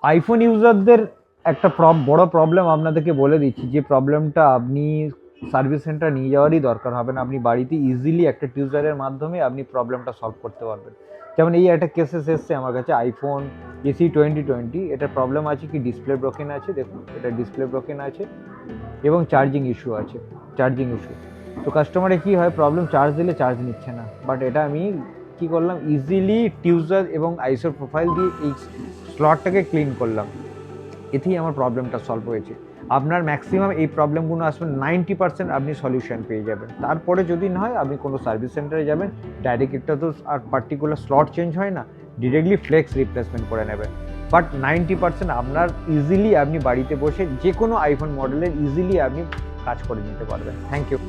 IPhone ইউজারদের একটা বড় problem আপনাদেরকে বলে দিচ্ছি, যে প্রবলেমটা আপনি সার্ভিস সেন্টার নিয়ে যাওয়ারই দরকার হবে না, আপনি বাড়িতে ইজিলি একটা টিউজারের মাধ্যমে আপনি প্রবলেমটা সলভ করতে পারবেন। যেমন এই একটা কেসেস এসছে আমার কাছে, আইফোন এসি 2020, এটার প্রবলেম আছে কি ডিসপ্লে ব্রোকেন আছে, দেখুন এটা ডিসপ্লে ব্রোকেন আছে এবং চার্জিং ইস্যু আছে, চার্জিং ইস্যু। তো কাস্টমারে কী হয়, প্রবলেম চার্জ দিলে চার্জ নিচ্ছে না, বাট এটা আমি কী করলাম, ইজিলি টিউজার এবং আইসোর প্রোফাইল দিয়ে এই স্লটটাকে ক্লিন করলাম, এতেই আমার প্রবলেমটা সলভ হয়েছে। আপনার ম্যাক্সিমাম এই প্রবলেমগুলো আসবে 90% আপনি সলিউশন পেয়ে যাবেন। তারপরে যদি না হয় আপনি কোনো সার্ভিস সেন্টারে যাবেন, ডাইরেক্ট একটা তো আর পার্টিকুলার স্লট চেঞ্জ হয় না, ডিরেক্টলি ফ্লেক্স রিপ্লেসমেন্ট করে নেবেন। বাট 90% আপনার ইজিলি আপনি বাড়িতে বসে যে কোনো আইফোন মডেলের ইজিলি আপনি কাজ করে নিতে পারবেন। Thank you.